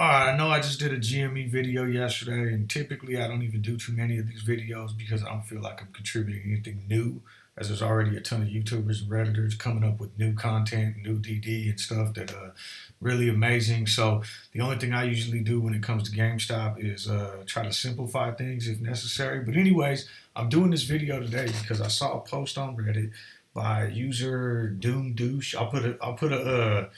I know I just did a GME video yesterday, and typically I don't even do too many of these videos because I don't feel like I'm contributing anything new, as there's already a ton of YouTubers and Redditors coming up with new content, new DD and stuff that really amazing. So the only thing I usually do when it comes to GameStop is try to simplify things if necessary. But anyways, I'm doing this video today because I saw a post on Reddit by user Doom Douche. I'll put a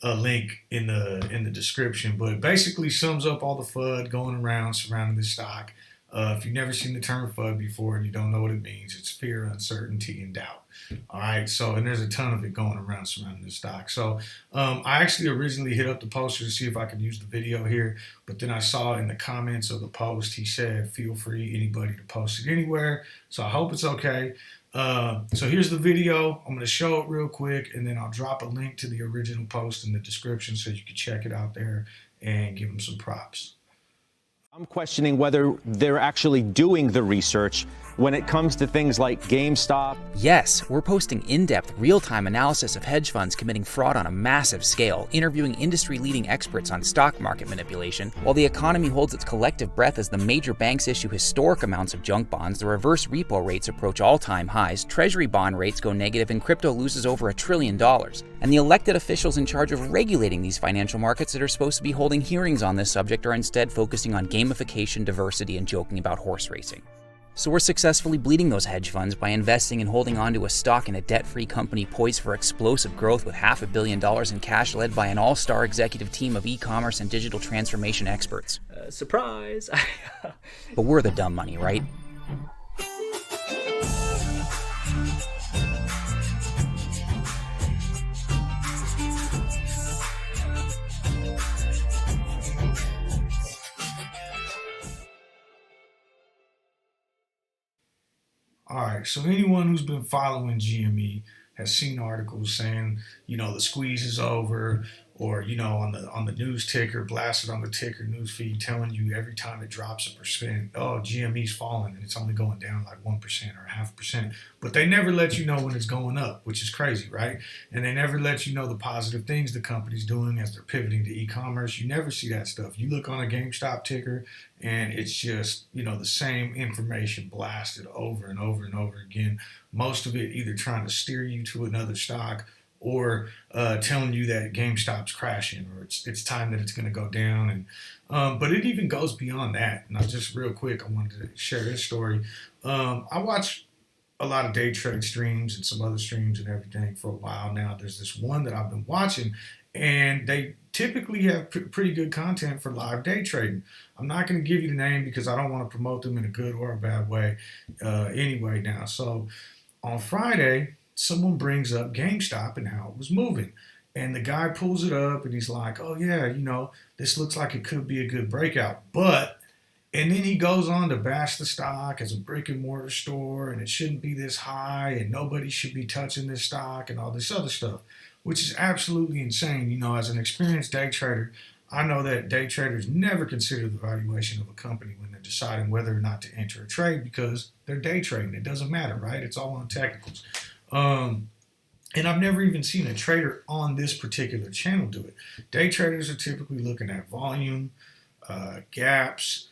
link in the description, but it basically sums up all the FUD going around surrounding this stock. If you've never seen the term FUD before and you don't know what it means, it's fear, uncertainty, and doubt. All right, so and there's a ton of it going around surrounding this stock. So I actually originally hit up the poster to see if I could use the video here, but then I saw in the comments of the post he said, "Feel free anybody to post it anywhere." So I hope it's okay. So here's the video. I'm going to show it real quick, and then I'll drop a link to the original post in the description so you can check it out there and give them some props. I'm questioning whether they're actually doing the research when it comes to things like GameStop. Yes, we're posting in-depth, real-time analysis of hedge funds committing fraud on a massive scale, interviewing industry-leading experts on stock market manipulation. While the economy holds its collective breath as the major banks issue historic amounts of junk bonds, the reverse repo rates approach all-time highs, treasury bond rates go negative, and crypto loses over $1 trillion. And the elected officials in charge of regulating these financial markets that are supposed to be holding hearings on this subject are instead focusing on gamification, diversity, and joking about horse racing. So we're successfully bleeding those hedge funds by investing and holding onto a stock in a debt-free company poised for explosive growth with $500 million in cash led by an all-star executive team of e-commerce and digital transformation experts. Surprise! But we're the dumb money, right? All right, so anyone who's been following GME has seen articles saying, the squeeze is over, or on the news ticker, blasted on the ticker news feed, telling you every time it drops 1%, oh, GME's falling and it's only going down like 1% or 0.5%. But they never let you know when it's going up, which is crazy, right? And they never let you know the positive things the company's doing as they're pivoting to e-commerce. You never see that stuff. You look on a GameStop ticker and it's just, the same information blasted over and over and over again. Most of it either trying to steer you to another stock or telling you that GameStop's crashing or it's time that it's going to go down. And but it even goes beyond that. And real quick, I wanted to share this story. I watch a lot of day trade streams and some other streams and everything for a while now. There's this one that I've been watching, and they typically have pretty good content for live day trading. I'm not going to give you the name because I don't want to promote them in a good or a bad way anyway now. So on Friday, someone brings up GameStop and how it was moving. And the guy pulls it up and he's like, oh yeah, this looks like it could be a good breakout. And then he goes on to bash the stock as a brick and mortar store and it shouldn't be this high and nobody should be touching this stock and all this other stuff, which is absolutely insane. As an experienced day trader, I know that day traders never consider the valuation of a company when they're deciding whether or not to enter a trade because they're day trading. It doesn't matter, right? It's all on technicals. And I've never even seen a trader on this particular channel do it. Day traders are typically looking at volume, gaps,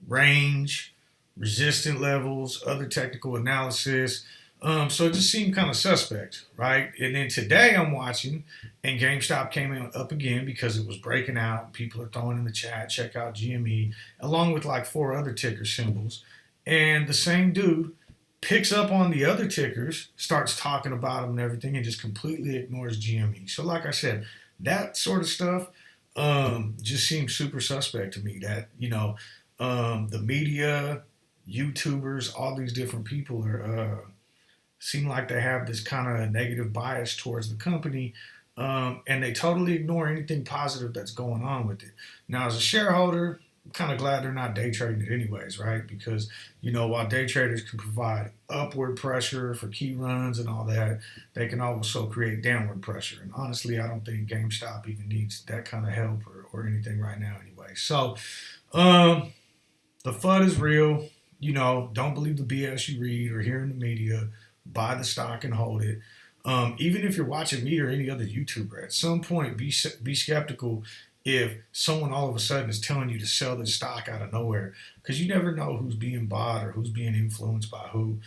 range, resistant levels, other technical analysis. So it just seemed kind of suspect, right? And then today I'm watching, and GameStop came up again because it was breaking out. People are throwing in the chat, check out GME, along with like 4 other ticker symbols. And the same dude picks up on the other tickers, starts talking about them and everything, and just completely ignores GME. So like I said, that sort of stuff just seems super suspect to me. That, the media, YouTubers, all these different people are seem like they have this kind of negative bias towards the company, and they totally ignore anything positive that's going on with it. Now, as a shareholder, I'm kind of glad they're not day trading it anyways, right? Because, while day traders can provide upward pressure for key runs and all that, they can also create downward pressure. And honestly, I don't think GameStop even needs that kind of help or anything right now anyway. So the FUD is real. Don't believe the BS you read or hear in the media. Buy the stock and hold it. Even if you're watching me or any other YouTuber, at some point be skeptical if someone all of a sudden is telling you to sell this stock out of nowhere, because you never know who's being bought or who's being influenced by who.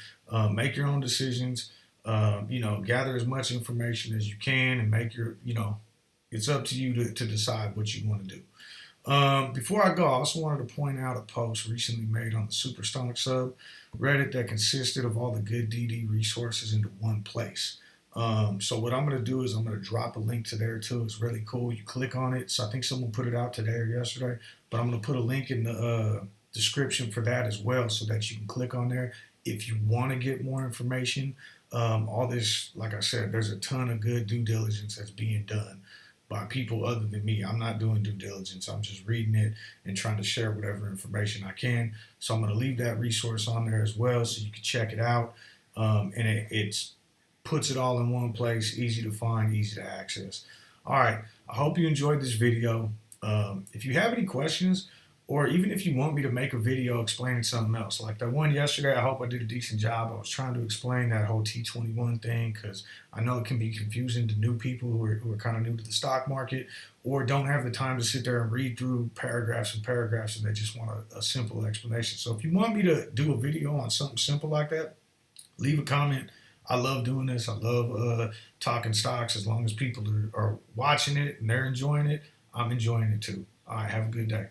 Make your own decisions. Gather as much information as you can and make your, it's up to you to decide what you want to do. Before I go, I also wanted to point out a post recently made on the Supersonic subreddit that consisted of all the good DD resources into one place. So what I'm going to do is I'm going to drop a link to there too. It's really cool. You click on it. So I think someone put it out today or yesterday, but I'm going to put a link in the description for that as well so that you can click on there if you want to get more information. All this, like I said, there's a ton of good due diligence that's being done by people other than me. I'm not doing due diligence. I'm just reading it and trying to share whatever information I can. So I'm going to leave that resource on there as well so you can check it out. And it puts it all in one place, easy to find, easy to access. All right, I hope you enjoyed this video. If you have any questions, or even if you want me to make a video explaining something else, like that one yesterday, I hope I did a decent job. I was trying to explain that whole T21 thing because I know it can be confusing to new people who are kind of new to the stock market or don't have the time to sit there and read through paragraphs and paragraphs and they just want a simple explanation. So if you want me to do a video on something simple like that, leave a comment. I love doing this. I love talking stocks. As long as people are watching it and they're enjoying it, I'm enjoying it too. All right, have a good day.